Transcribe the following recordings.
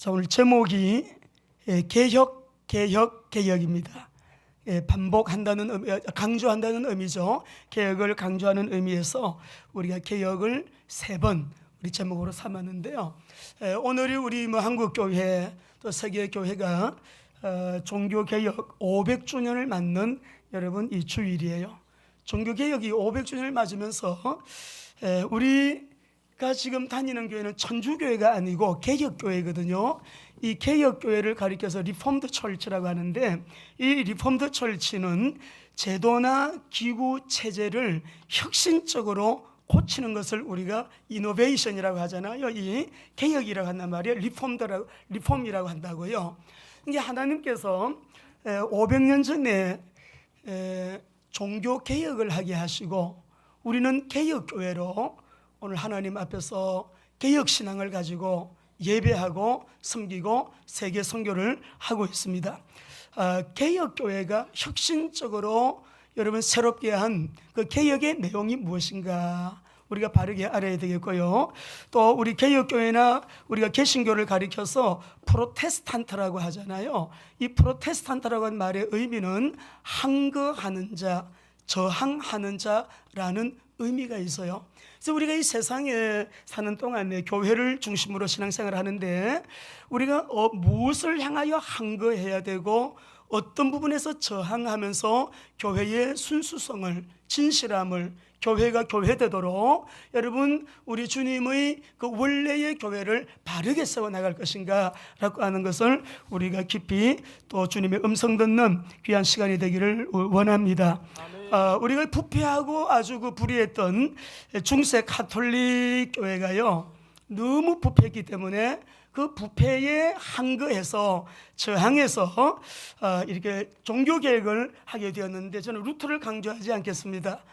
자, 오늘 제목이 개혁입니다. 반복한다는 의미, 강조한다는 의미죠. 개혁을 강조하는 의미에서 우리가 개혁을 3번 우리 제목으로 삼았는데요. 오늘이 우리 한국교회 또 세계교회가 종교개혁 500주년을 맞는 여러분 이 주일이에요. 종교개혁이 500주년을 맞으면서 우리가 지금 다니는 교회는 천주교회가 아니고 개혁교회거든요. 이 개혁교회를 가리켜서 리폼드 철치라고 하는데, 이 리폼드 철치는 제도나 기구 체제를 혁신적으로 고치는 것을 우리가 이노베이션이라고 하잖아요. 이 개혁이라고 한단 말이에요. 리폼이라고 한다고요. 이게 하나님께서 500년 전에 종교 개혁을 하게 하시고, 우리는 개혁교회로 오늘 하나님 앞에서 개혁신앙을 가지고 예배하고 섬기고 세계 선교를 하고 있습니다. 개혁교회가 혁신적으로 여러분 새롭게 한 그 개혁의 내용이 무엇인가 우리가 바르게 알아야 되겠고요. 또 우리 개혁교회나 우리가 개신교를 가리켜서 프로테스탄트라고 하잖아요. 이 프로테스탄트라고 하는 말의 의미는 항거하는 자, 저항하는 자라는 의미가 있어요. 그래서 우리가 이 세상에 사는 동안에 교회를 중심으로 신앙생활을 하는데, 우리가 무엇을 향하여 항거해야 되고 어떤 부분에서 저항하면서 교회의 순수성을, 진실함을, 교회가 교회되도록 여러분 우리 주님의 그 원래의 교회를 바르게 세워나갈 것인가 라고 하는 것을 우리가 깊이 또 주님의 음성 듣는 귀한 시간이 되기를 원합니다. 우리가 부패하고 아주 그 불의했던 중세 가톨릭 교회가요, 너무 부패했기 때문에 그 부패에 항거해서 저항해서 이렇게 종교개혁을 하게 되었는데, 저는 루터를 강조하지 않겠습니다.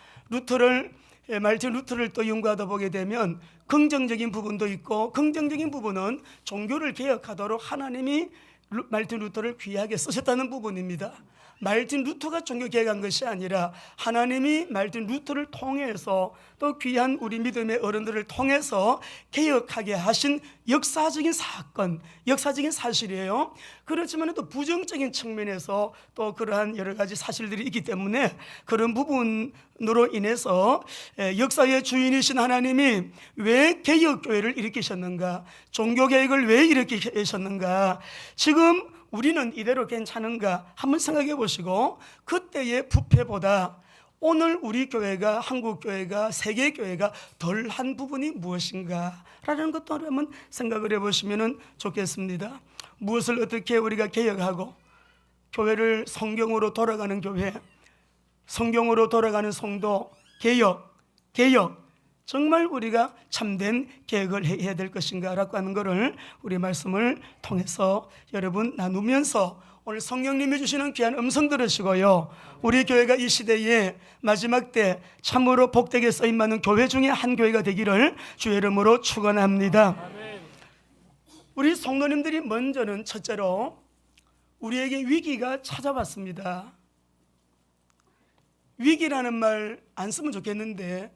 마르틴 루터를 또 연구하다 보게 되면 긍정적인 부분도 있고, 긍정적인 부분은 종교를 개혁하도록 하나님이 마르틴 루터를 귀하게 쓰셨다는 부분입니다. 마르틴 루터가 종교 개혁한 것이 아니라 하나님이 마르틴 루터를 통해서 또 귀한 우리 믿음의 어른들을 통해서 개혁하게 하신 역사적인 사건, 역사적인 사실이에요. 그렇지만 또 부정적인 측면에서 또 그러한 여러 가지 사실들이 있기 때문에 그런 부분으로 인해서 역사의 주인이신 하나님이 왜 개혁교회를 일으키셨는가, 종교개혁을 왜 일으키셨는가, 지금 우리는 이대로 괜찮은가 한번 생각해 보시고, 그때의 부패보다 오늘 우리 교회가, 한국교회가, 세계교회가 덜한 부분이 무엇인가 라는 것도 한번 생각을 해보시면 좋겠습니다. 무엇을 어떻게 우리가 개혁하고, 교회를 성경으로 돌아가는 교회, 성경으로 돌아가는 성도, 개혁 정말 우리가 참된 개혁을 해야 될 것인가 라고 하는 것을 우리 말씀을 통해서 여러분 나누면서 오늘 성령님이 주시는 귀한 음성 들으시고요, 우리 교회가 이 시대에 마지막 때 참으로 복되게 쓰임받는 교회 중에 한 교회가 되기를 주의 이름으로 축원합니다. 우리 성도님들이 먼저는 첫째로 우리에게 위기가 찾아왔습니다. 위기라는 말 안 쓰면 좋겠는데,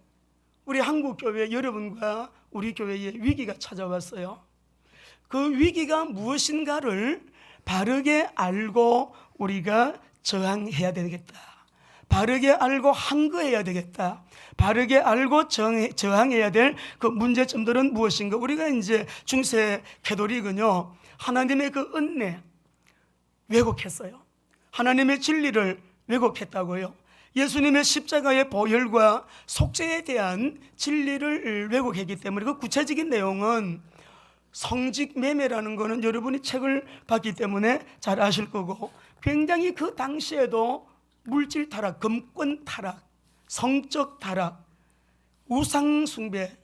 우리 한국교회 여러분과 우리 교회에 위기가 찾아왔어요. 그 위기가 무엇인가를 바르게 알고 우리가 저항해야 되겠다. 바르게 알고 항거해야 되겠다. 바르게 알고 저항해야 될 그 문제점들은 무엇인가. 우리가 이제 중세 가톨릭은요, 하나님의 그 은혜 왜곡했어요. 하나님의 진리를 왜곡했다고요. 예수님의 십자가의 보혈과 속죄에 대한 진리를 왜곡했기 때문에, 그 구체적인 내용은 성직매매라는 거는 여러분이 책을 봤기 때문에 잘 아실 거고, 굉장히 그 당시에도 물질 타락, 금권 타락, 성적 타락, 우상숭배,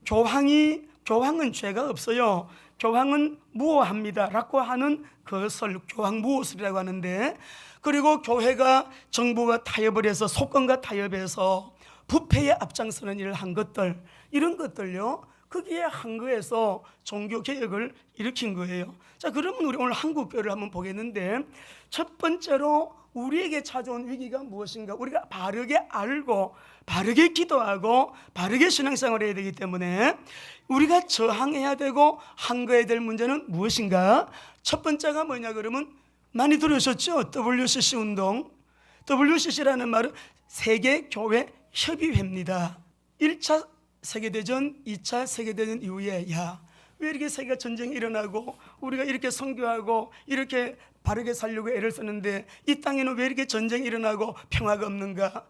교황은 죄가 없어요. 교황은 무오합니다 라고 하는 것을 교황무오술이라고 하는데, 그리고 교회가 정부가 타협을 해서 속건과 타협해서 부패에 앞장서는 일을 한 것들, 이런 것들요, 거기에 항거해서 종교개혁을 일으킨 거예요. 자, 그러면 우리 오늘 한국교회를 한번 보겠는데, 첫 번째로 우리에게 찾아온 위기가 무엇인가 우리가 바르게 알고 바르게 기도하고 바르게 신앙생활을 해야 되기 때문에 우리가 저항해야 되고 항거해야 될 문제는 무엇인가? 첫 번째가 뭐냐 그러면 많이 들으셨죠? WCC 운동. WCC라는 말은 세계교회협의회입니다. 1차 세계대전, 2차 세계대전 이후에 왜 이렇게 세계가 전쟁이 일어나고 우리가 이렇게 선교하고 이렇게 바르게 살려고 애를 쓰는데 이 땅에는 왜 이렇게 전쟁이 일어나고 평화가 없는가?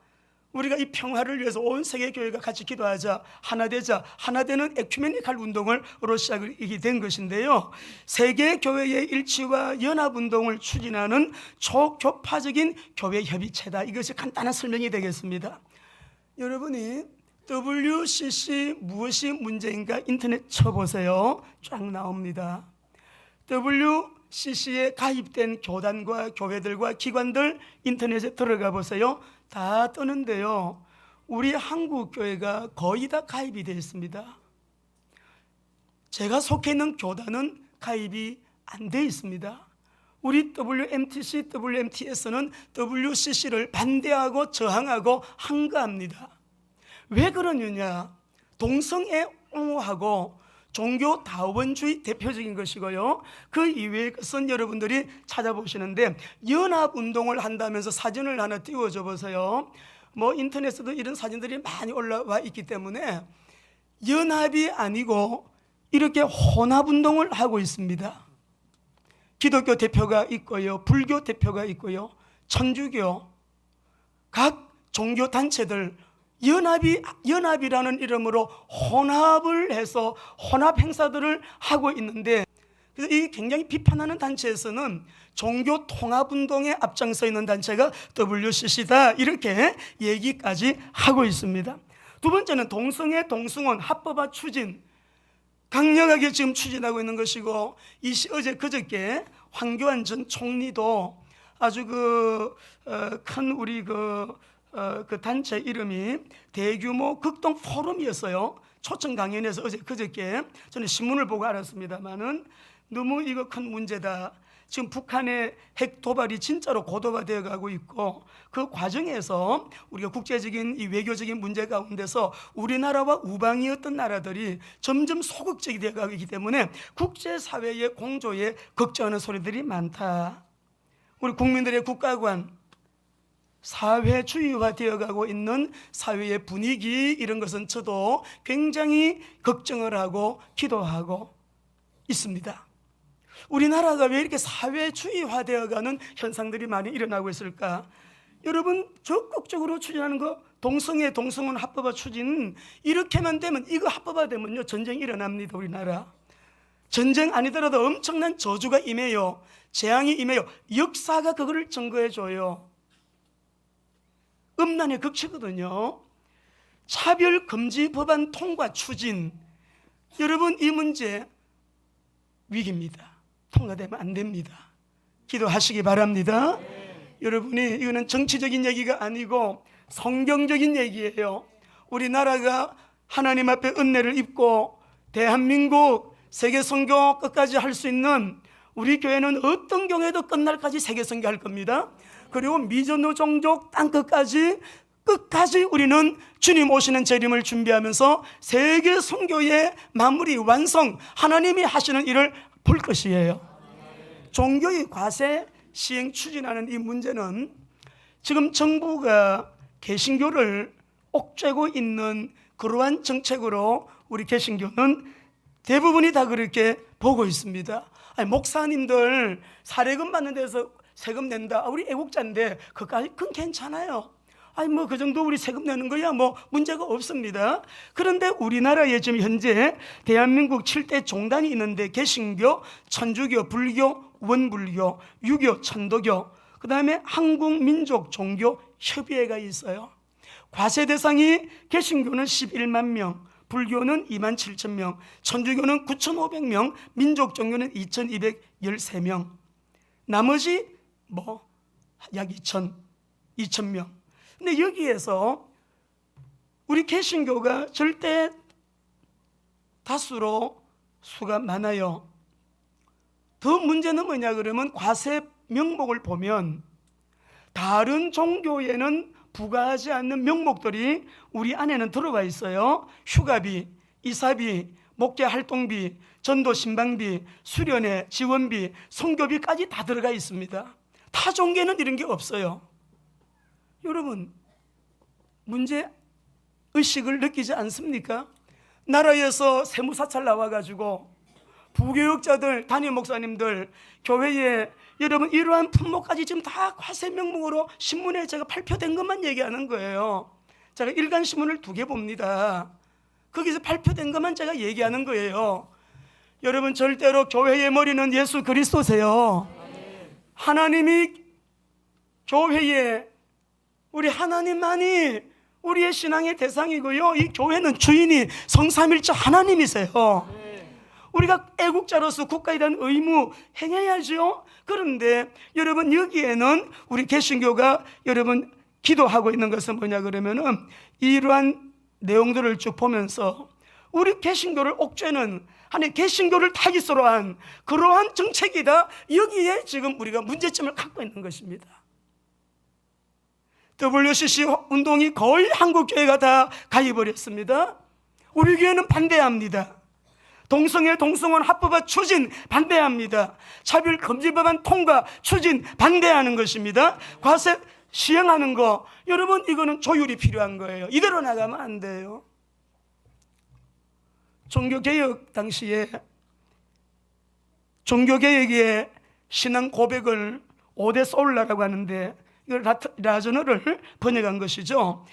우리가 이 평화를 위해서 온 세계 교회가 같이 기도하자, 하나 되자, 하나 되는 에큐메니칼 운동으로 시작이 된 것인데요. 세계 교회의 일치와 연합 운동을 추진하는 초교파적인 교회 협의체다. 이것이 간단한 설명이 되겠습니다. 여러분이 WCC 무엇이 문제인가 인터넷 쳐보세요. 쫙 나옵니다. WCC에 가입된 교단과 교회들과 기관들 인터넷에 들어가 보세요. 다 뜨는데요. 우리 한국교회가 거의 다 가입이 되어 있습니다. 제가 속해 있는 교단은 가입이 안 되어 있습니다. 우리 WMTC, WMTS는 WCC를 반대하고 저항하고 항거합니다. 왜 그러느냐? 동성애 옹호하고 종교 다원주의 대표적인 것이고요. 그 이외의 것은 여러분들이 찾아보시는데 연합운동을 한다면서 사진을 하나 띄워줘 보세요. 인터넷에도 이런 사진들이 많이 올라와 있기 때문에 연합이 아니고 이렇게 혼합운동을 하고 있습니다. 기독교 대표가 있고요, 불교 대표가 있고요, 천주교 각 종교 단체들 연합이라는 이름으로 혼합을 해서 혼합 행사들을 하고 있는데, 그래서 이 굉장히 비판하는 단체에서는 종교 통합운동에 앞장서 있는 단체가 WCC다 이렇게 얘기까지 하고 있습니다. 두 번째는 동성애 동성혼 합법화 추진 강력하게 지금 추진하고 있는 것이고, 어제 그저께 황교안 전 총리도 아주 큰 우리 그 단체 이름이 대규모 극동 포럼이었어요. 초청 강연에서 어제 그저께 저는 신문을 보고 알았습니다만은 너무 이거 큰 문제다. 지금 북한의 핵 도발이 진짜로 고도화되어 가고 있고, 그 과정에서 우리가 국제적인 이 외교적인 문제 가운데서 우리나라와 우방이었던 나라들이 점점 소극적이 되어 가고 있기 때문에 국제사회의 공조에 걱정하는 소리들이 많다. 우리 국민들의 국가관 사회주의화 되어가고 있는 사회의 분위기, 이런 것은 저도 굉장히 걱정을 하고 기도하고 있습니다. 우리나라가 왜 이렇게 사회주의화 되어가는 현상들이 많이 일어나고 있을까? 여러분 적극적으로 추진하는 거 동성애 동성혼 합법화 추진, 이렇게만 되면, 이거 합법화되면요 전쟁이 일어납니다. 우리나라 전쟁 아니더라도 엄청난 저주가 임해요. 재앙이 임해요. 역사가 그거를 증거해줘요. 음란의 극치거든요. 차별금지 법안 통과 추진, 여러분 이 문제 위기입니다. 통과되면 안 됩니다. 기도하시기 바랍니다. 여러분이 이거는 정치적인 얘기가 아니고 성경적인 얘기예요. 우리나라가 하나님 앞에 은혜를 입고 대한민국 세계 선교 끝까지 할 수 있는, 우리 교회는 어떤 경우에도 끝날까지 세계 선교할 겁니다. 그리고 미전노 종족 땅끝까지 우리는 주님 오시는 재림을 준비하면서 세계 선교의 마무리 완성, 하나님이 하시는 일을 볼 것이에요. 종교의 과세 시행 추진하는 이 문제는 지금 정부가 개신교를 옥죄고 있는 그러한 정책으로 우리 개신교는 대부분이 다 그렇게 보고 있습니다. 목사님들 사례금 받는 데서 세금 낸다. 우리 애국자인데 그건 괜찮아요. 그 정도 우리 세금 내는 거야 문제가 없습니다. 그런데 우리나라에 지금 현재 대한민국 7대 종단이 있는데 개신교, 천주교, 불교, 원불교, 유교, 천도교, 그 다음에 한국민족종교협의회가 있어요. 과세 대상이 개신교는 11만 명, 불교는 2만 7천 명, 천주교는 9,500명, 민족종교는 2,213명, 나머지 약 2,000명. 근데 여기에서 우리 개신교가 절대 다수로 수가 많아요. 더 문제는 뭐냐 그러면 과세 명목을 보면 다른 종교에는 부과하지 않는 명목들이 우리 안에는 들어가 있어요. 휴가비, 이사비, 목회 활동비, 전도 신방비, 수련회 지원비, 선교비까지 다 들어가 있습니다. 타 종교는 이런 게 없어요. 여러분, 문제 의식을 느끼지 않습니까? 나라에서 세무사찰 나와가지고 부교육자들, 담임 목사님들, 교회에 여러분 이러한 품목까지 지금 다 과세 명목으로 신문에 제가 발표된 것만 얘기하는 거예요. 제가 일간신문을 2개 봅니다. 거기서 발표된 것만 제가 얘기하는 거예요. 여러분, 절대로 교회의 머리는 예수 그리스도세요. 하나님이 교회에, 우리 하나님만이 우리의 신앙의 대상이고요, 이 교회는 주인이 성삼일체 하나님이세요. 우리가 애국자로서 국가에 대한 의무 행해야죠. 그런데 여러분, 여기에는 우리 개신교가 여러분 기도하고 있는 것은 뭐냐 그러면은, 이러한 내용들을 쭉 보면서 우리 개신교를 옥죄는, 아니 개신교를 타깃으로 한 그러한 정책이다, 여기에 지금 우리가 문제점을 갖고 있는 것입니다. WCC 운동이 거의 한국교회가 다 가입을 했습니다. 우리 교회는 반대합니다. 동성애 동성혼 합법화 추진 반대합니다. 차별금지법안 통과 추진 반대하는 것입니다. 과세 시행하는 거, 여러분 이거는 조율이 필요한 거예요. 이대로 나가면 안 돼요. 종교개혁 당시에 종교개혁의 신앙 고백을 5대 소울라라고 하는데, 이걸 라저너를 번역한 것이죠.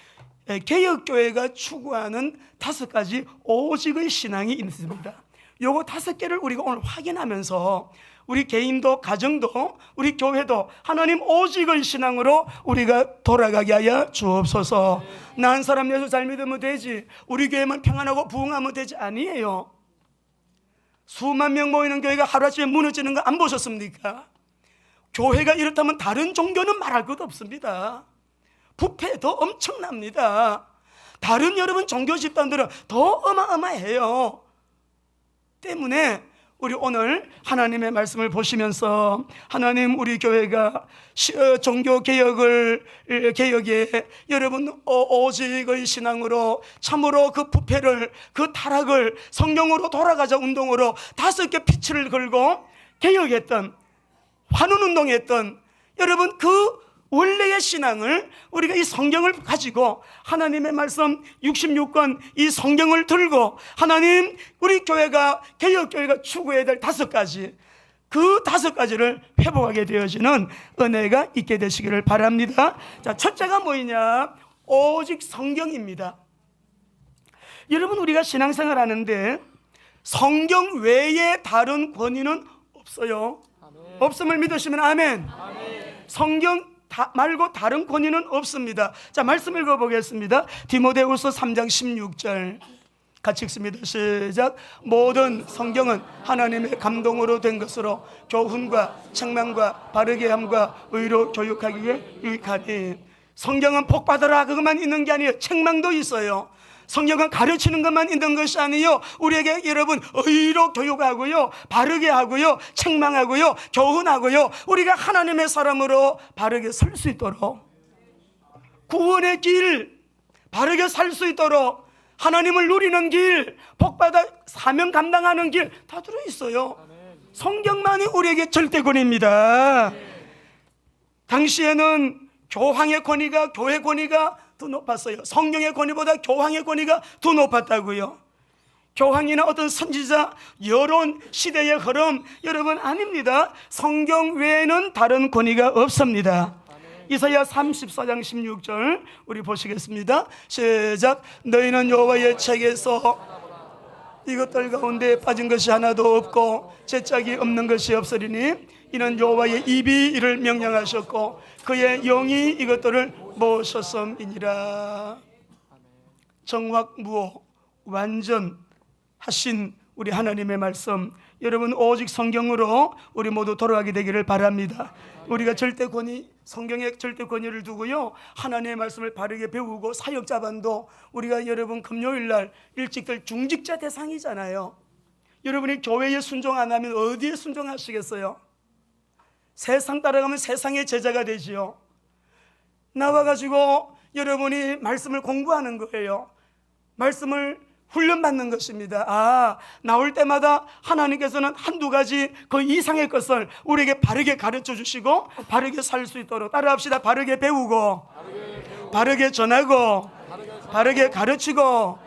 개혁교회가 추구하는 5가지 오직의 신앙이 있습니다. 요거 5개를 우리가 오늘 확인하면서 우리 개인도 가정도 우리 교회도 하나님 오직의 신앙으로 우리가 돌아가게 하여 주옵소서. 나 한 사람 예수 잘 믿으면 되지, 우리 교회만 평안하고 부흥하면 되지, 아니에요. 수만 명 모이는 교회가 하루아침에 무너지는 거 안 보셨습니까? 교회가 이렇다면 다른 종교는 말할 것 없습니다. 부패도 엄청납니다. 다른 여러분 종교 집단들은 더 어마어마해요. 때문에 우리 오늘 하나님의 말씀을 보시면서, 하나님 우리 교회가 종교 개혁에 여러분 오직의 신앙으로 참으로 그 부패를, 그 타락을 성경으로 돌아가자 운동으로 5개 피치를 걸고 개혁했던, 환원운동했던 여러분 그 원래의 신앙을 우리가 이 성경을 가지고 하나님의 말씀 66권 이 성경을 들고, 하나님 우리 교회가 개혁교회가 추구해야 될 5가지, 그 5가지를 회복하게 되어지는 은혜가 있게 되시기를 바랍니다. 자, 첫째가 뭐냐? 오직 성경입니다. 여러분, 우리가 신앙생활 하는데 성경 외에 다른 권위는 없어요. 아멘. 없음을 믿으시면 아멘. 아멘. 성경 말고 다른 권위는 없습니다. 자, 말씀 읽어보겠습니다. 디모데후서 3장 16절 같이 읽습니다. 시작. 모든 성경은 하나님의 감동으로 된 것으로 교훈과 책망과 바르게 함과 의로 교육하기 위해 유익하니. 성경은 복 받으라 그것만 있는 게 아니에요. 책망도 있어요. 성경은 가르치는 것만 있는 것이 아니요, 우리에게 여러분 의로 교육하고요, 바르게 하고요, 책망하고요, 교훈하고요, 우리가 하나님의 사람으로 바르게 설 수 있도록, 구원의 길 바르게 살 수 있도록, 하나님을 누리는 길, 복받아 사명 감당하는 길 다 들어있어요. 성경만이 우리에게 절대권입니다. 당시에는 교황의 권위가, 교회 권위가 더 높았어요. 성경의 권위보다 교황의 권위가 더 높았다고요. 교황이나 어떤 선지자, 여론, 시대의 흐름, 여러분 아닙니다. 성경 외에는 다른 권위가 없습니다. 이사야 34장 16절 우리 보시겠습니다. 시작. 너희는 여호와의 책에서 이것들 가운데 빠진 것이 하나도 없고 제짝이 없는 것이 없으리니, 이는 여호와의 입이 이를 명령하셨고 그의 영이 이것들을 모셨음이니라. 정확무오 완전하신 우리 하나님의 말씀, 여러분 오직 성경으로 우리 모두 돌아가게 되기를 바랍니다. 우리가 절대 권위, 성경의 절대 권위를 두고요, 하나님의 말씀을 바르게 배우고, 사역자반도 우리가 여러분 금요일날 일찍들 중직자 대상이잖아요. 여러분이 교회에 순종 안 하면 어디에 순종하시겠어요? 세상 따라가면 세상의 제자가 되지요. 나와가지고 여러분이 말씀을 공부하는 거예요. 말씀을 훈련받는 것입니다. 나올 때마다 하나님께서는 한두 가지 그 이상의 것을 우리에게 바르게 가르쳐 주시고 바르게 살 수 있도록, 따라합시다. 바르게 배우고 바르게 전하고 바르게 가르치고.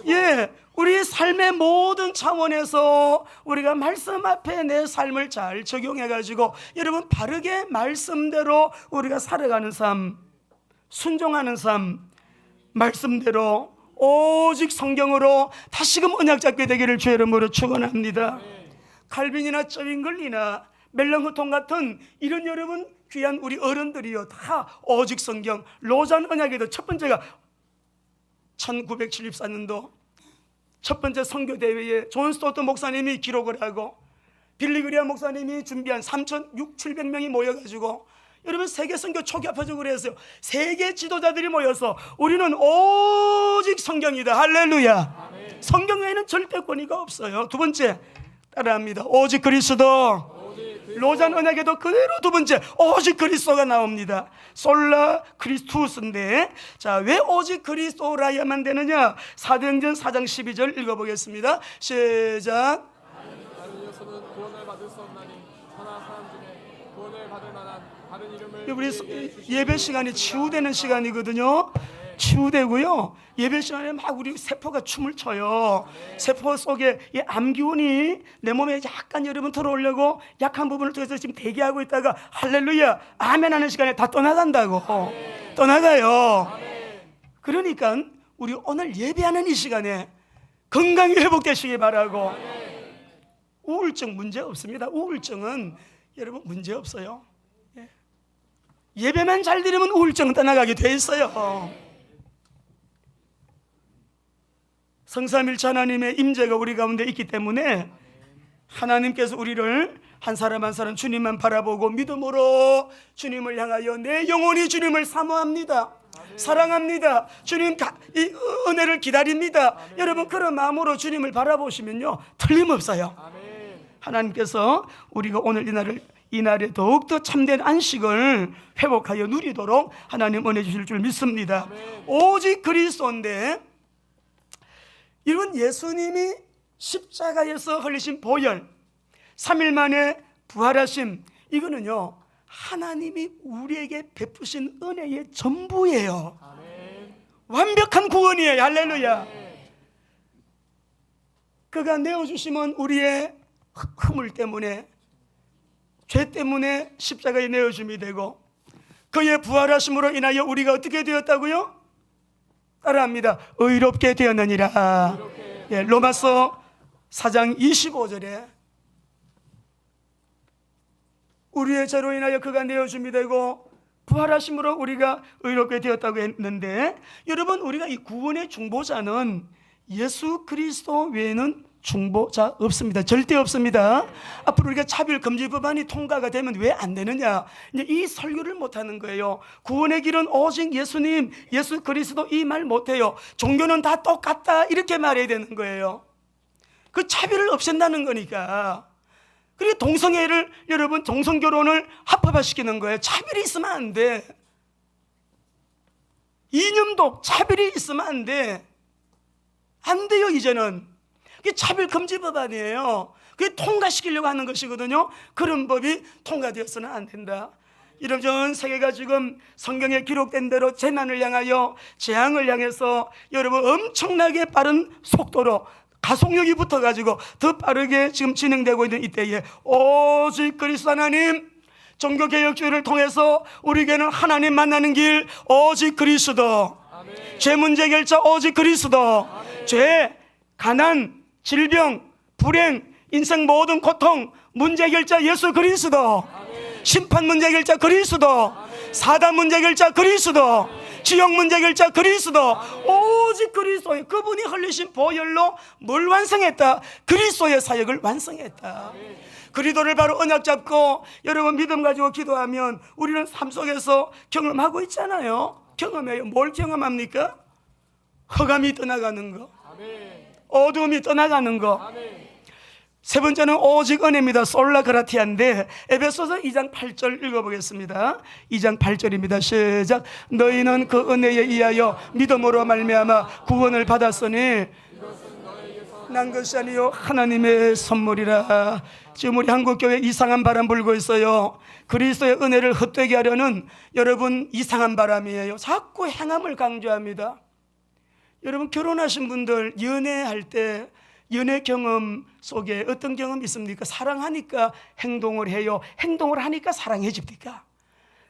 예, 우리 삶의 모든 차원에서 우리가 말씀 앞에 내 삶을 잘 적용해가지고 여러분 바르게 말씀대로 우리가 살아가는 삶, 순종하는 삶, 말씀대로 오직 성경으로 다시금 언약 잡게 되기를 주의 이름으로 축원합니다. 칼빈이나 쩌윙글리나 멜랑후통 같은 이런 여러분 귀한 우리 어른들이요, 다 오직 성경, 로잔 언약에도 첫 번째가 1974년도 첫 번째 선교대회에 존 스토트 목사님이 기록을 하고 빌리그리아 목사님이 준비한 3,600~700명이 모여가지고 여러분 세계 선교 초기 합파적으로 했어요. 세계 지도자들이 모여서 우리는 오직 성경이다. 할렐루야. 아멘. 성경 외에는 절대 권위가 없어요. 두 번째 따라합니다. 오직 그리스도. 로잔 언약에도 그대로 두 번째 오직 그리스도가 나옵니다. 솔라 크리스투스인데, 자, 왜 오직 그리스도라야만 되느냐? 사도행전 4장 12절 읽어보겠습니다. 시작. 다른 예수는 구원을 받을 수 없나니 천하 사람 중에 구원을 받을 만한 다른 이름을 우리 예배 시간이 치유되는 시간이거든요. 치유되고요, 예배 시간에 막 우리 세포가 춤을 춰요. 세포 속에 이 암기운이 내 몸에 약간 여러분 들어오려고 약한 부분을 통해서 지금 대기하고 있다가 할렐루야 아멘 하는 시간에 다 떠나간다고. 떠나가요. 그러니까 우리 오늘 예배하는 이 시간에 건강이 회복되시기 바라고. 우울증 문제 없습니다. 우울증은 여러분 문제 없어요. 예배만 잘 드리면 우울증은 떠나가게 돼 있어요. 성삼일체 하나님의 임재가 우리 가운데 있기 때문에 하나님께서 우리를 한 사람 한 사람 주님만 바라보고 믿음으로 주님을 향하여 내 영혼이 주님을 사모합니다. 사랑합니다. 주님 이 은혜를 기다립니다. 여러분 그런 마음으로 주님을 바라보시면요 틀림없어요. 하나님께서 우리가 오늘 이날에 더욱더 참된 안식을 회복하여 누리도록 하나님 은혜 주실 줄 믿습니다. 오직 그리스도인데, 이런 예수님이 십자가에서 흘리신 보혈, 3일 만에 부활하심, 이거는요 하나님이 우리에게 베푸신 은혜의 전부예요. 완벽한 구원이에요. 할렐루야. 그가 내어주심은 우리의 허물 때문에, 죄 때문에 십자가에 내어줌이 되고, 그의 부활하심으로 인하여 우리가 어떻게 되었다고요? 따라합니다. 의롭게 되었느니라. 예, 로마서 4장 25절에 우리의 죄로 인하여 그가 내어줌이 되고 부활하심으로 우리가 의롭게 되었다고 했는데, 여러분 우리가 이 구원의 중보자는 예수 그리스도 외에는 중보자 없습니다. 절대 없습니다. 앞으로 우리가 차별금지 법안이 통과가 되면 왜 안 되느냐? 이제 이 설교를 못하는 거예요. 구원의 길은 오직 예수님, 예수 그리스도, 이 말 못해요. 종교는 다 똑같다 이렇게 말해야 되는 거예요. 그 차별을 없앤다는 거니까. 그리고 동성애를, 여러분 동성결혼을 합법화시키는 거예요. 차별이 있으면 안 돼. 이념도 차별이 있으면 안 돼. 안 돼요. 이제는 그게 차별금지 법안이에요. 그게 통과시키려고 하는 것이거든요. 그런 법이 통과되어서는 안 된다. 이런 전 세계가 지금 성경에 기록된 대로 재난을 향하여, 재앙을 향해서 여러분 엄청나게 빠른 속도로 가속력이 붙어가지고 더 빠르게 지금 진행되고 있는 이때에 오직 그리스도 하나님, 종교개혁주의를 통해서 우리에게는 하나님 만나는 길 오직 그리스도. 아멘. 죄 문제 해결자 오직 그리스도. 아멘. 죄, 가난, 질병, 불행, 인생 모든 고통 문제 해결자 예수 그리스도. 아멘. 심판 문제 해결자 그리스도. 아멘. 사단 문제 해결자 그리스도. 아멘. 지역 문제 해결자 그리스도. 아멘. 오직 그리스도. 그분이 흘리신 보혈로 뭘 완성했다? 그리스도의 사역을 완성했다. 아멘. 그리스도를 바로 언약 잡고 여러분 믿음 가지고 기도하면 우리는 삶 속에서 경험하고 있잖아요. 경험해요. 뭘 경험합니까? 흑암이 떠나가는 거, 어두움이 떠나가는 거. 세 번째는 오직 은혜입니다. 솔라 그라티아인데 에베소서 2장 8절 읽어보겠습니다. 2장 8절입니다. 시작. 너희는 그 은혜에 의하여 믿음으로 말미암아 구원을 받았으니 난 것이 아니요 하나님의 선물이라. 지금 우리 한국교회 이상한 바람 불고 있어요. 그리스도의 은혜를 헛되게 하려는 여러분 이상한 바람이에요. 자꾸 행함을 강조합니다. 여러분 결혼하신 분들 연애할 때 연애 경험 속에 어떤 경험이 있습니까? 사랑하니까 행동을 해요. 행동을 하니까 사랑해집니까?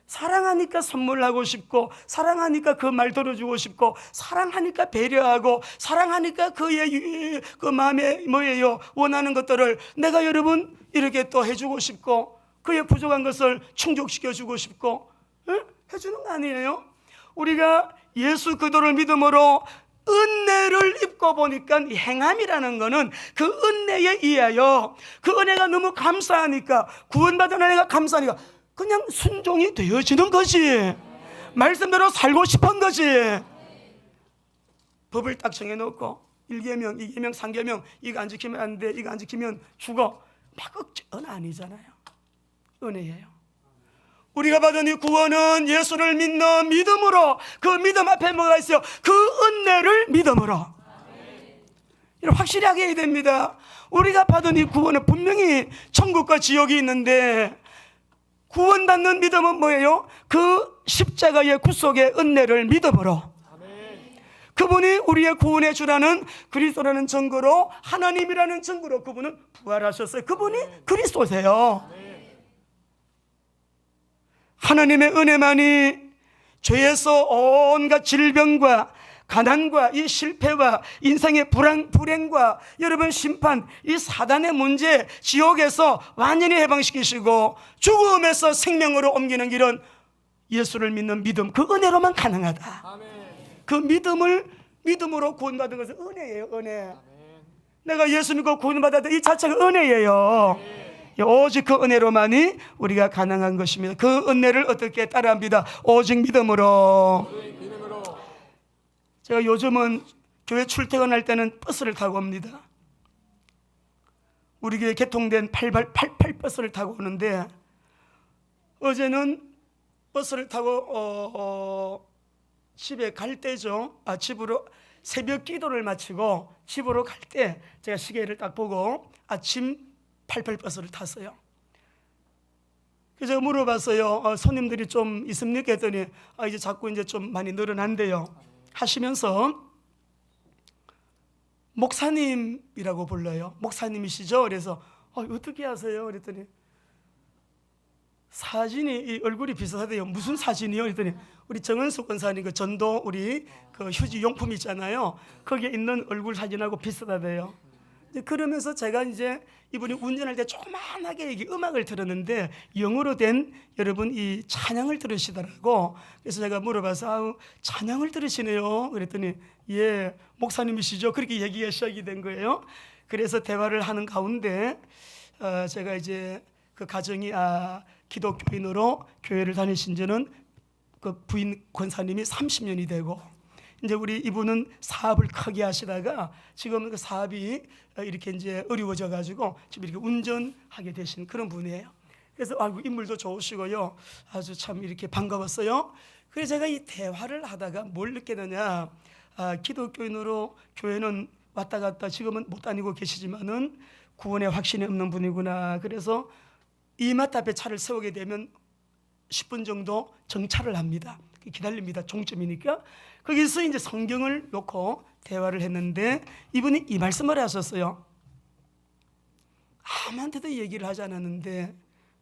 사랑하니까 선물하고 싶고, 사랑하니까 그 말 들어주고 싶고, 사랑하니까 배려하고, 사랑하니까 그의 그 마음에 뭐예요? 원하는 것들을 내가 여러분 이렇게 또 해주고 싶고, 그의 부족한 것을 충족시켜주고 싶고, 해주는 거 아니에요? 우리가 예수 그리스도를 믿음으로 은혜를 입고 보니까 이 행함이라는 거는 그 은혜에 의하여, 그 은혜가 너무 감사하니까, 구원받은 은혜가 감사하니까 그냥 순종이 되어지는 거지. 말씀대로 살고 싶은 거지. 법을 딱 정해놓고 1계명, 2계명, 3계명 이거 안 지키면 안 돼, 이거 안 지키면 죽어, 막 억지는 아니잖아요. 은혜예요. 우리가 받은 이 구원은 예수를 믿는 믿음으로, 그 믿음 앞에 뭐가 있어요? 그 은혜를 믿음으로. 이걸 확실히 하게 해야 됩니다. 우리가 받은 이 구원은 분명히 천국과 지옥이 있는데, 구원받는 믿음은 뭐예요? 그 십자가의 구속의 은혜를 믿음으로. 그분이 우리의 구원의 주라는 그리스도라는 증거로, 하나님이라는 증거로 그분은 부활하셨어요. 그분이 그리스도세요. 하나님의 은혜만이 죄에서 온갖 질병과 가난과 이 실패와 인생의 불행과 여러분 심판, 이 사단의 문제, 지옥에서 완전히 해방시키시고 죽음에서 생명으로 옮기는 길은 예수를 믿는 믿음, 그 은혜로만 가능하다. 아멘. 그 믿음으로 구원받은 것은 은혜예요. 은혜. 아멘. 내가 예수 믿고 구원받았다, 이 자체가 은혜예요. 오직 그 은혜로만이 우리가 가능한 것입니다. 그 은혜를 어떻게 따라합니다? 오직 믿음으로. 믿음으로. 제가 요즘은 교회 출퇴근할 때는 버스를 타고 옵니다. 우리 교회 개통된 88 버스를 타고 오는데, 어제는 버스를 타고 집에 갈 때죠. 집으로 새벽 기도를 마치고 집으로 갈 때 제가 시계를 딱 보고 아침 88 버스를 탔어요. 그래서 제가 물어봤어요. 손님들이 좀 있습니까? 했더니 이제 자꾸 이제 좀 많이 늘어난대요. 하시면서 목사님이라고 불러요. 목사님이시죠? 그래서 어떻게 하세요? 그랬더니 사진이, 이 얼굴이 비슷하대요. 무슨 사진이요? 그랬더니 우리 정은숙 권사님 그 전도 우리 그 휴지 용품 있잖아요. 거기에 있는 얼굴 사진하고 비슷하대요. 그러면서 제가 이제 이분이 운전할 때 조그만하게 음악을 들었는데 영어로 된 여러분 이 찬양을 들으시더라고. 그래서 제가 물어봐서 찬양을 들으시네요. 그랬더니 예, 목사님이시죠? 그렇게 얘기가 시작이 된 거예요. 그래서 대화를 하는 가운데 제가 이제 그 가정이 기독교인으로 교회를 다니신 지는 그 부인 권사님이 30년이 되고, 이제 우리 이분은 사업을 크게 하시다가 지금 그 사업이 이렇게 이제 어려워져 가지고 지금 이렇게 운전하게 되신 그런 분이에요. 그래서 인물도 좋으시고요, 아주 참 이렇게 반가웠어요. 그래서 제가 이 대화를 하다가 뭘 느끼느냐, 기독교인으로 교회는 왔다 갔다 지금은 못 다니고 계시지만은 구원의 확신이 없는 분이구나. 그래서 이마트 앞에 차를 세우게 되면 10분 정도 정차를 합니다. 기다립니다. 종점이니까. 거기서 이제 성경을 놓고 대화를 했는데 이분이 이 말씀을 하셨어요. 아무한테도 얘기를 하지 않았는데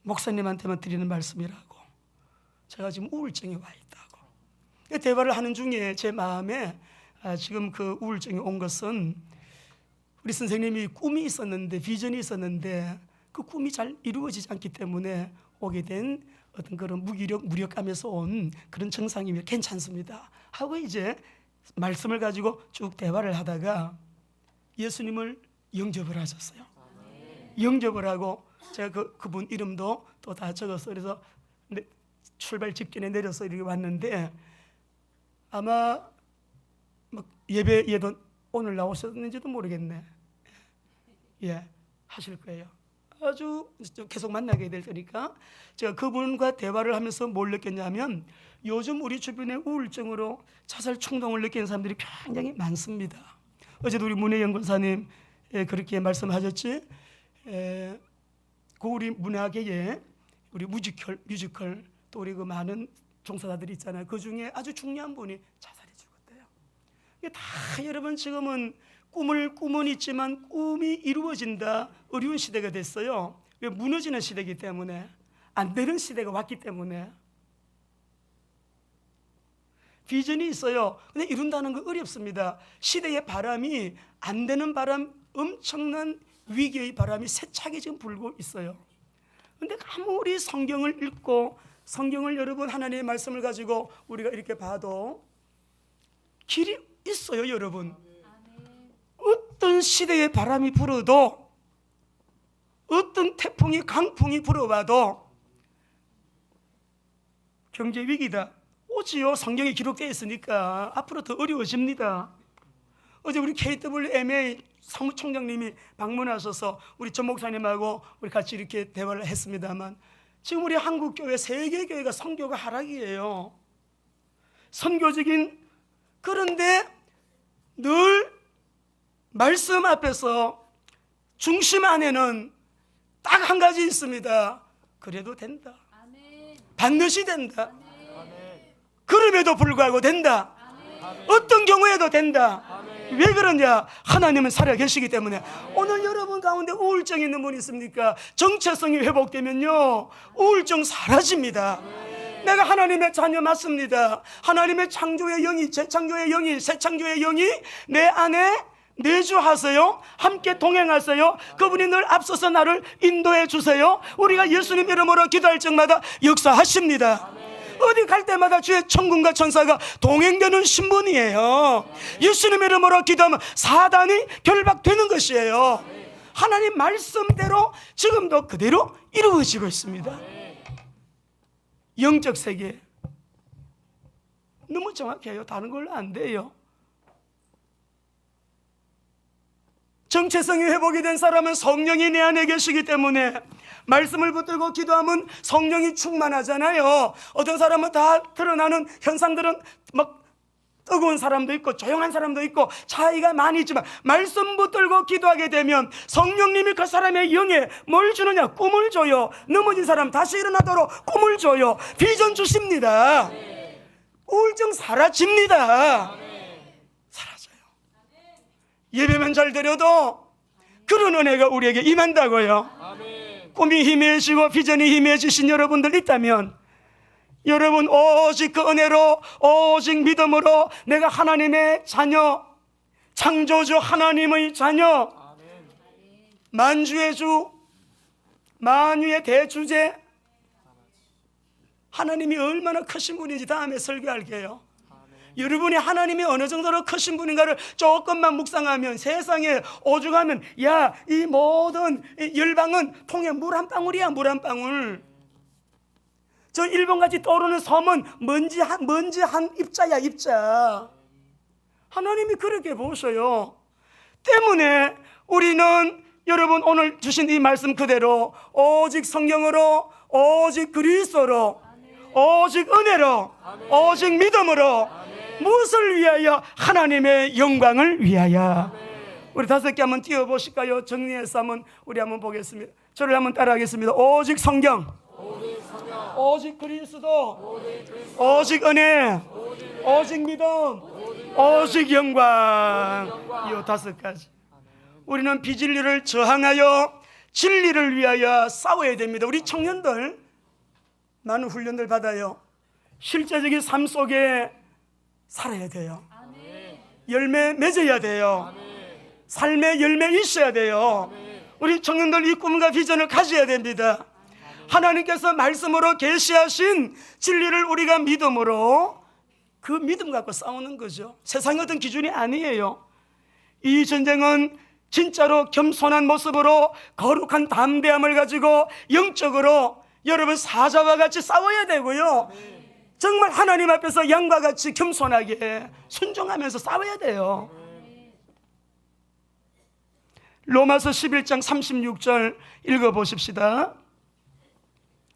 목사님한테만 드리는 말씀이라고. 제가 지금 우울증이 와 있다고. 대화를 하는 중에 제 마음에 지금 그 우울증이 온 것은 우리 선생님이 꿈이 있었는데, 비전이 있었는데 그 꿈이 잘 이루어지지 않기 때문에 오게 된 어떤 그런 무력감에서 온 그런 증상이면 괜찮습니다 하고 이제 말씀을 가지고 쭉 대화를 하다가 예수님을 영접을 하셨어요. 영접을 하고 제가 그분 이름도 또 다 적었어요. 그래서 출발 직전에 내려서 이렇게 왔는데 아마 예배에도 오늘 나오셨는지도 모르겠네. 예, 하실 거예요. 아주 계속 만나게 될 테니까 제가 그분과 대화를 하면서 뭘 느꼈냐면 요즘 우리 주변에 우울증으로 자살衝動을 느끼는 사람들이 굉장히 많습니다. 어제도 우리 문혜영 권사님 그렇게 말씀하셨지. 그 우리 문화계에 우리 뮤지컬 또 우리 그 많은 종사자들이 있잖아요. 그 중에 아주 중요한 분이 자살해 죽었대요. 이게 다 여러분 지금은 꿈은 있지만 꿈이 이루어진다 어려운 시대가 됐어요. 왜? 무너지는 시대이기 때문에, 안 되는 시대가 왔기 때문에. 비전이 있어요. 근데 이룬다는 거 어렵습니다. 시대의 바람이, 안 되는 바람, 엄청난 위기의 바람이 세차게 지금 불고 있어요. 근데 아무리 성경을 읽고 성경을 여러분 하나님의 말씀을 가지고 우리가 이렇게 봐도 길이 있어요, 여러분. 어떤 시대의 바람이 불어도, 어떤 태풍이 강풍이 불어와도 경제 위기다 오지요. 성경에 기록되어 있으니까 앞으로 더 어려워집니다. 어제 우리 KWMA 사무총장님이 방문하셔서 우리 전 목사님하고 우리 같이 이렇게 대화를 했습니다만, 지금 우리 한국교회 세계교회가 선교가 하락이에요. 선교적인, 그런데 늘 말씀 앞에서 중심 안에는 딱 한 가지 있습니다. 그래도 된다. 반드시 된다. 그럼에도 불구하고 된다. 어떤 경우에도 된다. 왜 그러냐? 하나님은 살아 계시기 때문에. 오늘 여러분 가운데 우울증 있는 분 있습니까? 정체성이 회복되면요, 우울증 사라집니다. 내가 하나님의 자녀 맞습니다. 하나님의 창조의 영이, 재창조의 영이, 새창조의 영이 내 안에 내주하세요. 함께 동행하세요. 그분이 늘 앞서서 나를 인도해 주세요. 우리가 예수님 이름으로 기도할 적마다 역사하십니다. 어디 갈 때마다 주의 천군과 천사가 동행되는 신분이에요. 예수님 이름으로 기도하면 사단이 결박되는 것이에요. 하나님 말씀대로 지금도 그대로 이루어지고 있습니다. 영적 세계 너무 정확해요. 다른 걸로 안 돼요. 정체성이 회복이 된 사람은 성령이 내 안에 계시기 때문에 말씀을 붙들고 기도하면 성령이 충만하잖아요. 어떤 사람은 다 드러나는 현상들은 막 뜨거운 사람도 있고 조용한 사람도 있고 차이가 많이 있지만, 말씀 붙들고 기도하게 되면 성령님이 그 사람의 영에 뭘 주느냐? 꿈을 줘요. 넘어진 사람 다시 일어나도록 꿈을 줘요. 비전 주십니다. 우울증 사라집니다. 사라져요. 예배만 잘 드려도 그런 은혜가 우리에게 임한다고요. 꿈이 희미해지고 비전이 희미해지신 여러분들 있다면, 여러분 오직 그 은혜로, 오직 믿음으로 내가 하나님의 자녀, 창조주 하나님의 자녀, 만주의 주, 만유의 대주제, 하나님이 얼마나 크신 분인지 다음에 설교할게요. 여러분이 하나님이 어느 정도로 크신 분인가를 조금만 묵상하면, 세상에 오죽하면 야, 이 모든 열방은 통에 물 한 방울이야, 물 한 방울. 저 일본같이 떠오르는 섬은 먼지 한 입자야, 입자. 하나님이 그렇게 보셔요. 때문에 우리는 여러분 오늘 주신 이 말씀 그대로 오직 성경으로, 오직 그리스도로, 오직 은혜로, 오직 믿음으로, 무엇을 위하여? 하나님의 영광을 위하여. 우리 5개 한번 띄워보실까요? 정리해서 한번 우리 한번 보겠습니다. 저를 한번 따라하겠습니다. 오직 성경, 오직 그리스도, 오직 은혜, 오직 믿음, 오직 영광. 이 5가지. 우리는 비진리를 저항하여 진리를 위하여 싸워야 됩니다. 우리 청년들 많은 훈련들 받아요. 실제적인 삶 속에 살아야 돼요. 열매 맺어야 돼요. 삶의 열매 있어야 돼요. 우리 청년들 이 꿈과 비전을 가져야 됩니다. 하나님께서 말씀으로 계시하신 진리를 우리가 믿음으로, 그 믿음 갖고 싸우는 거죠. 세상의 어떤 기준이 아니에요. 이 전쟁은 진짜로 겸손한 모습으로 거룩한 담대함을 가지고 영적으로 여러분 사자와 같이 싸워야 되고요. 정말 하나님 앞에서 양과 같이 겸손하게 순종하면서 싸워야 돼요. 로마서 11장 36절 읽어보십시다.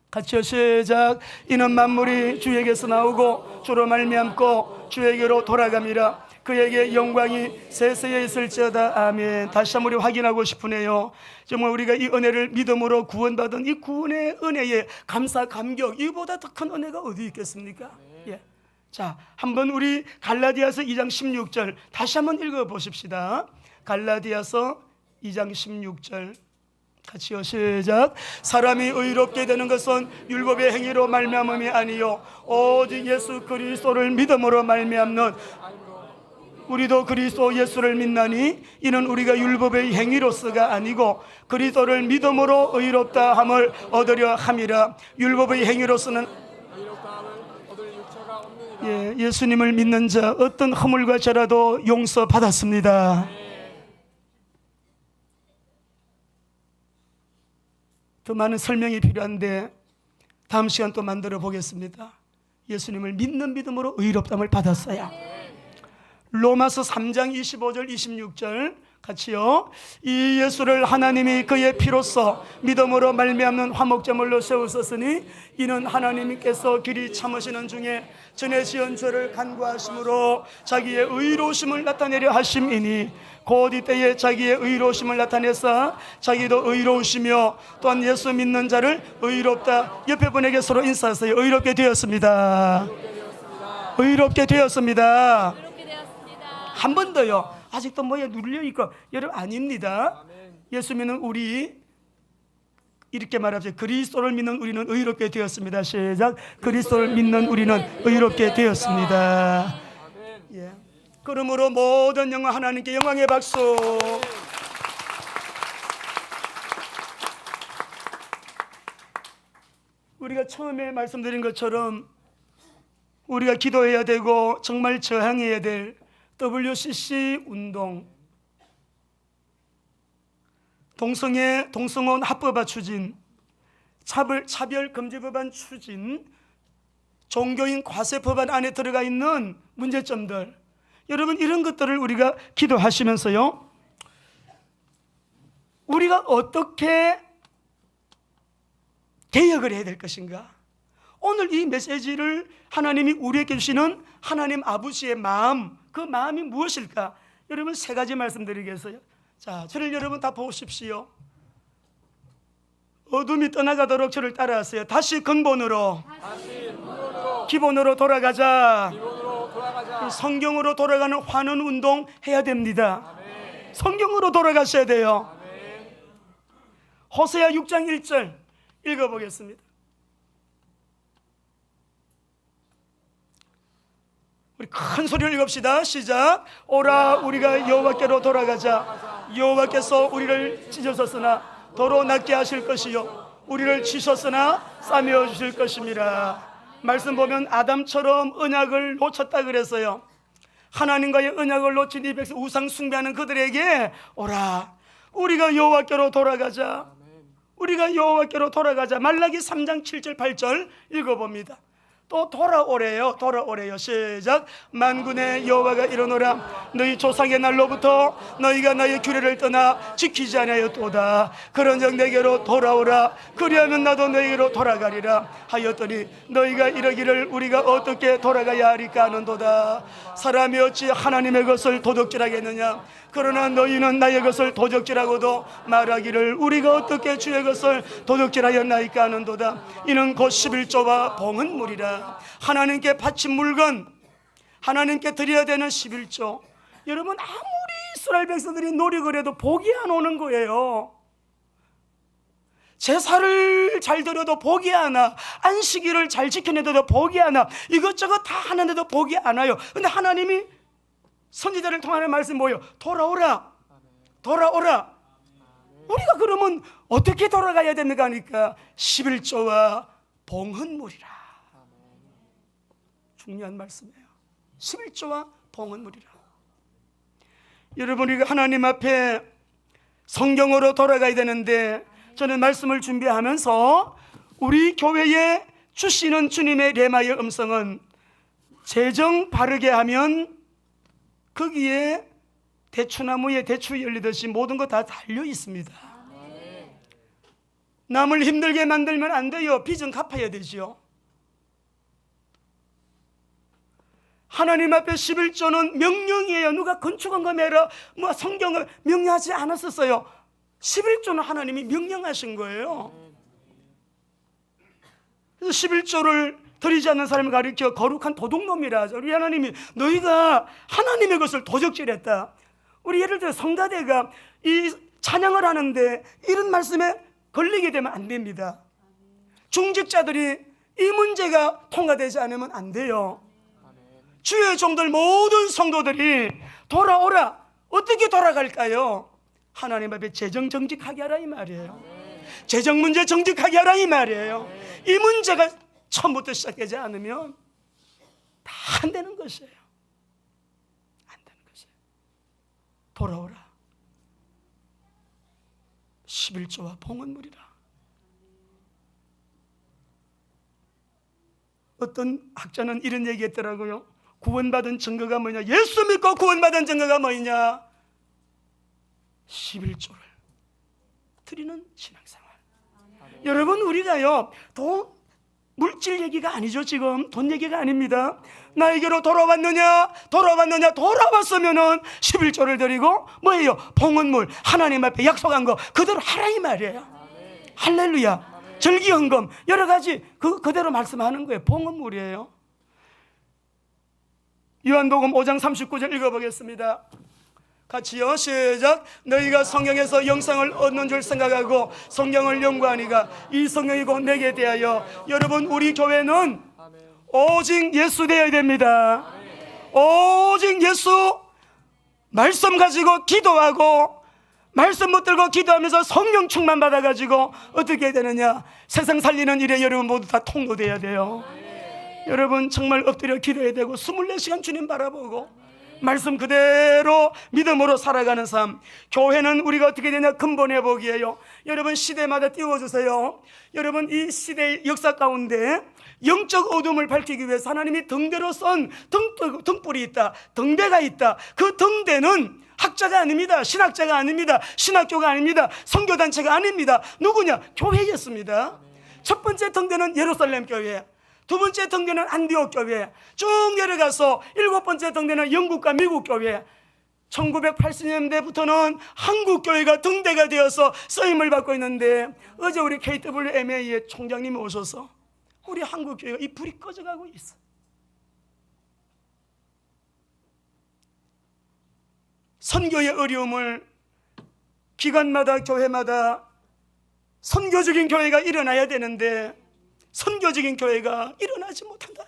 같이요. 시작. 이는 만물이 주에게서 나오고 주로 말미암고 주에게로 돌아갑니다. 그에게 영광이 세세에 있을지어다. 아멘. 다시 한번 우리 확인하고 싶으네요. 정말 우리가 이 은혜를 믿음으로 구원받은 이 구원의 은혜에 감사 감격, 이보다 더 큰 은혜가 어디 있겠습니까? 예. 자, 한번 우리 갈라디아서 2장 16절 다시 한번 읽어보십시다. 갈라디아서 2장 16절 같이요. 시작. 사람이 의롭게 되는 것은 율법의 행위로 말미암음이 아니요 오직 예수 그리스도를 믿음으로 말미암는 우리도 그리스도 예수를 믿나니 이는 우리가 율법의 행위로서가 아니고 그리스도를 믿음으로 의롭다 함을 얻으려 함이라. 율법의 행위로서는 예수님을 믿는 자 어떤 허물과 죄라도 용서받았습니다. 더 많은 설명이 필요한데 다음 시간 또 만들어 보겠습니다. 예수님을 믿는 믿음으로 의롭다함을 받았어요. 로마서 3장 25절 26절 같이요. 이 예수를 하나님이 그의 피로써 믿음으로 말미암는 화목제물로 세우셨으니 이는 하나님께서 길이 참으시는 중에 전에 지은 죄를 간구하심으로 자기의 의로우심을 나타내려 하심이니 곧 이때에 자기의 의로우심을 나타내사 자기도 의로우시며 또한 예수 믿는 자를 의롭다. 옆에 분에게 서로 인사하세요. 의롭게 되었습니다. 의롭게 되었습니다. 한 번 더요. 아직도 뭐에 눌려있고 여러분 아닙니다. 예수 믿는 우리 이렇게 말합시다. 그리스도를 믿는 우리는 의롭게 되었습니다. 시작. 그리스도를 믿는 우리는 의롭게 되었습니다. 예. 그러므로 모든 영광 하나님께 영광의 박수. 우리가 처음에 말씀드린 것처럼 우리가 기도해야 되고 정말 저항해야 될 WCC 운동, 동성혼 합법화 추진, 차별금지법안 추진, 종교인 과세법안 안에 들어가 있는 문제점들, 여러분 이런 것들을 우리가 기도하시면서요, 우리가 어떻게 개혁을 해야 될 것인가. 오늘 이 메시지를 하나님이 우리에게 주시는 하나님 아버지의 마음, 그 마음이 무엇일까? 여러분 세 가지 말씀드리겠어요. 자, 저를 여러분 다 보십시오. 어둠이 떠나가도록 저를 따라하세요. 다시 근본으로, 기본으로 돌아가자. 성경으로 돌아가는 환원 운동 해야 됩니다. 성경으로 돌아가셔야 돼요. 호세아 6장 1절 읽어보겠습니다. 우리 큰 소리를 읽읍시다. 시작. 오라 우리가 여호와께로 돌아가자. 여호와께서 우리를 찢으셨으나 도로 낫게 하실 것이요 우리를 치셨으나 싸매어 주실 것입니다. 말씀 보면 아담처럼 언약을 놓쳤다 그랬어요. 하나님과의 언약을 놓친 이 백성, 우상 숭배하는 그들에게 오라 우리가 여호와께로 돌아가자. 우리가 여호와께로 돌아가자. 말라기 3장 7절 8절 읽어봅니다. 또 돌아오래요. 시작. 만군의 여호와가 이르노라 너희 조상의 날로부터 너희가 나의 규례를 떠나 지키지 아니하였도다. 그런즉 내게로 돌아오라. 그리하면 나도 너희로 돌아가리라 하였더니 너희가 이러기를 우리가 어떻게 돌아가야 하리까 하는도다. 사람이 어찌 하나님의 것을 도둑질하겠느냐. 그러나 너희는 나의 것을 도둑질하고도 말하기를 우리가 어떻게 주의 것을 도둑질하였나이까 하는도다. 이는 곧 11조와 봉헌 물이라. 하나님께 바친 물건, 하나님께 드려야 되는 11조. 여러분 아무리 이스라엘 백성들이 노력을 해도 복이 안 오는 거예요. 제사를 잘 드려도 복이 안 와. 안식일을 잘 지켜내도 복이 안 와. 이것저것 다 하는데도 복이 안 와요. 근데 하나님이 선지자를 통하는 말씀 뭐예요? 돌아오라. 우리가 그러면 어떻게 돌아가야 됩니까? 하니까 11조와 봉헌물이라. 중요한 말씀이에요. 11조와 봉헌물이라. 여러분 우리가 하나님 앞에 성경으로 돌아가야 되는데 저는 말씀을 준비하면서 우리 교회에 주시는 주님의 레마의 음성은 재정 바르게 하면 거기에 대추나무에 대추 열리듯이 모든 거 다 달려 있습니다. 남을 힘들게 만들면 안 돼요. 빚은 갚아야 되지요. 하나님 앞에 11조는 명령이에요. 누가 건축한 거 매라 뭐 성경을 명령하지 않았었어요. 11조는 하나님이 명령하신 거예요. 그래서 11조를 드리지 않는 사람을 가리켜 거룩한 도둑놈이라 하죠. 우리 하나님이 너희가 하나님의 것을 도적질했다. 우리 예를 들어 성가대가 이 찬양을 하는데 이런 말씀에 걸리게 되면 안 됩니다. 중직자들이 이 문제가 통과되지 않으면 안 돼요. 주의 종들 모든 성도들이 돌아오라. 어떻게 돌아갈까요? 하나님 앞에 재정 정직하게 하라 이 말이에요. 재정 문제 정직하게 하라 이 말이에요. 이 문제가 처음부터 시작되지 않으면 다 안 되는 것이에요. 안 되는 것이에요. 돌아오라. 11조와 봉헌물이라. 어떤 학자는 이런 얘기했더라고요. 구원받은 증거가 뭐냐? 예수 믿고 구원받은 증거가 뭐냐? 11조를 드리는 신앙생활. 여러분, 우리가요 돈, 물질 얘기가 아니죠. 지금 돈 얘기가 아닙니다. 나에게로 돌아왔느냐? 돌아왔으면은 11조를 드리고 뭐예요? 봉헌물, 하나님 앞에 약속한 거 그대로 하라 이 말이에요. 할렐루야. 절기헌금 여러 가지 그대로 말씀하는 거예요. 봉헌물이에요. 요한복음 5장 39절 읽어보겠습니다. 같이요. 시작. 너희가 성경에서 영생을 얻는 줄 생각하고 성경을 연구하니가 이 성경이고 내게 대하여. 여러분, 우리 교회는 오직 예수 되어야 됩니다. 오직 예수 말씀 가지고 기도하고 말씀 붙들고 기도하면서 성령 충만 받아가지고 어떻게 해야 되느냐? 세상 살리는 일에 여러분 모두 다 통로돼야 돼요. 여러분 정말 엎드려 기도해야 되고 24시간 주님 바라보고 말씀 그대로 믿음으로 살아가는 삶. 교회는 우리가 어떻게 되냐? 근본회복이에요. 여러분 시대마다 띄워주세요. 여러분 이 시대의 역사 가운데 영적 어둠을 밝히기 위해서 하나님이 등대로 쏜 등불이 있다. 등대가 있다. 그 등대는 학자가 아닙니다. 신학자가 아닙니다. 신학교가 아닙니다. 선교단체가 아닙니다. 누구냐? 교회였습니다. 첫 번째 등대는 예루살렘 교회, 두 번째 등대는 안디옥 교회, 쭉 내려가서 일곱 번째 등대는 영국과 미국 교회. 1980년대부터는 한국 교회가 등대가 되어서 쓰임을 받고 있는데 어제 우리 KWMA의 총장님이 오셔서 우리 한국 교회가 이 불이 꺼져가고 있어. 선교의 어려움을 기관마다 교회마다 선교적인 교회가 일어나야 되는데 선교적인 교회가 일어나지 못한다.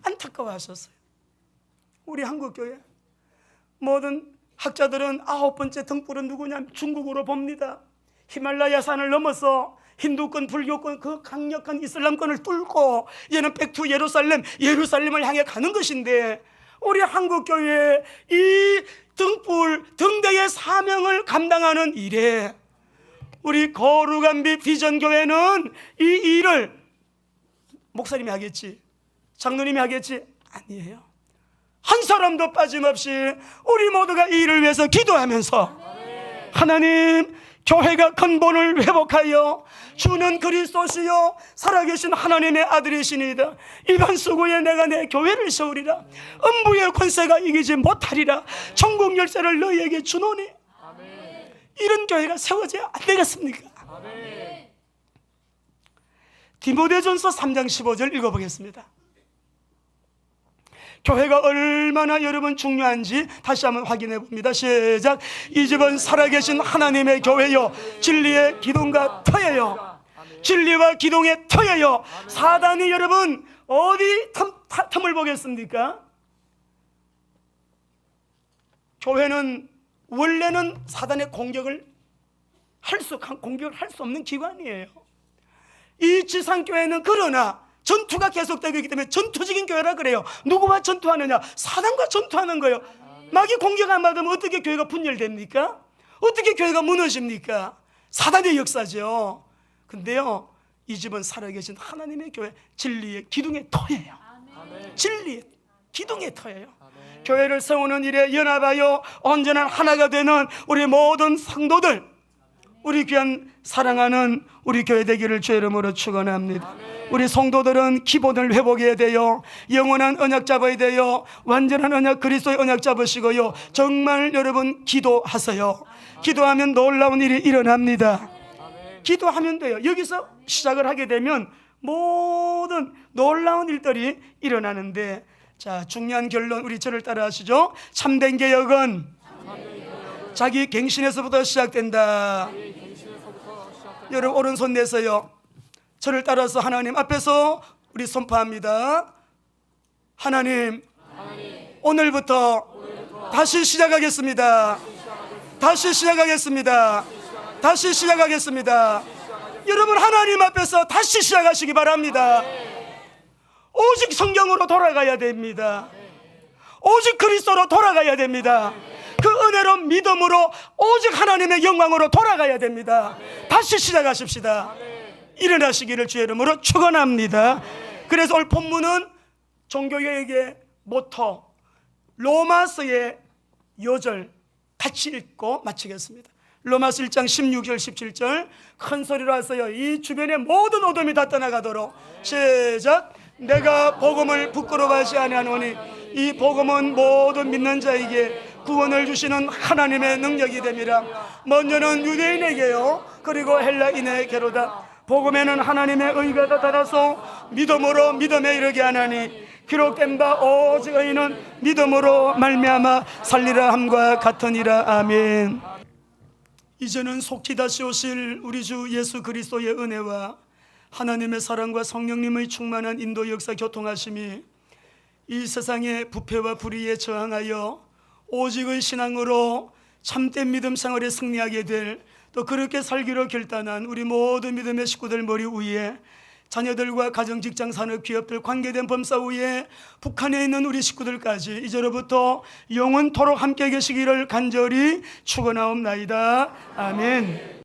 안타까워하셨어요. 우리 한국교회 모든 학자들은 9번째 등불은 누구냐? 중국으로 봅니다. 히말라야 산을 넘어서 힌두권, 불교권, 그 강력한 이슬람권을 뚫고 이제는 백투 예루살렘을 향해 가는 것인데 우리 한국교회 이 등불, 등대의 사명을 감당하는 일에 우리 거룩한 빛 비전교회는 이 일을 목사님이 하겠지, 장로님이 하겠지? 아니에요. 한 사람도 빠짐없이 우리 모두가 이 일을 위해서 기도하면서 하나님, 교회가 근본을 회복하여 주는 그리스도시요 살아계신 하나님의 아들이시니이다. 이반 수구에 내가 내 교회를 세우리라. 음부의 권세가 이기지 못하리라. 천국 열쇠를 너희에게 주노니. 이런 교회가 세워져야 안 되겠습니까? 디모데전서 3장 15절 읽어보겠습니다. 교회가 얼마나 여러분 중요한지 다시 한번 확인해 봅니다. 시작. 이 집은 살아계신 하나님의 교회요 진리의 기둥과 터예요. 진리와 기둥의 터예요. 사단이 여러분 어디 틈을 보겠습니까? 교회는 원래는 사단의 공격을 할 수 없는 기관이에요. 이 지상교회는 그러나 전투가 계속되고 있기 때문에 전투적인 교회라 그래요. 누구와 전투하느냐? 사단과 전투하는 거예요. 마귀 공격 안 받으면 어떻게 교회가 분열됩니까? 어떻게 교회가 무너집니까? 사단의 역사죠. 근데요, 이 집은 살아계신 하나님의 교회, 진리의 기둥의 터예요. 진리의 기둥의 터예요. 교회를 세우는 일에 연합하여 언제나 하나가 되는 우리 모든 성도들, 우리 귀한 사랑하는 우리 교회 되기를 주의 이름으로 축원합니다. 우리 성도들은 기본을 회복해야 돼요. 영원한 언약 잡아야 돼요. 완전한 언약, 그리스도의 언약 잡으시고요. 정말 여러분 기도하세요. 기도하면 놀라운 일이 일어납니다. 기도하면 돼요. 여기서 시작을 하게 되면 모든 놀라운 일들이 일어나는데, 자, 중요한 결론, 우리 저를 따라 하시죠. 참된 개혁은 자기 갱신에서부터 시작된다. 여러분 오른손 내서요, 저를 따라서 하나님 앞에서 우리 선포합니다. 하나님, 오늘부터 다시 시작하겠습니다. 다시 시작하겠습니다. 다시 시작하겠습니다. 여러분 하나님 앞에서 다시 시작하시기 바랍니다. 오직 성경으로 돌아가야 됩니다. 오직 그리스도로 돌아가야 됩니다. 그 은혜로 믿음으로 오직 하나님의 영광으로 돌아가야 됩니다. 다시 시작하십시다. 일어나시기를 주의 이름으로 축원합니다. 그래서 오늘 본문은 종교개혁의 모토 로마서의 요절 같이 읽고 마치겠습니다. 로마서 1장 16절 17절 큰 소리로 하세요. 이 주변의 모든 어둠이 다 떠나가도록. 시작. 내가 복음을 부끄러워하지 아니하노니 이 복음은 모든 믿는 자에게 구원을 주시는 하나님의 능력이 됨이라. 먼저는 유대인에게요, 그리고 헬라인에게로다. 복음에는 하나님의 의가 나타나서 믿음으로 믿음에 이르게 하나니 기록된 바 오직 의인은 믿음으로 말미암아 살리라 함과 같으니라. 아멘. 이제는 속히 다시 오실 우리 주 예수 그리스도의 은혜와 하나님의 사랑과 성령님의 충만한 인도 역사 교통하심이 이 세상의 부패와 불의에 저항하여 오직의 신앙으로 참된 믿음 생활에 승리하게 될, 또 그렇게 살기로 결단한 우리 모든 믿음의 식구들 머리 위에, 자녀들과 가정, 직장, 산업, 기업들, 관계된 범사 위에, 북한에 있는 우리 식구들까지 이제로부터 영원토록 함께 계시기를 간절히 축원하옵나이다. 아멘.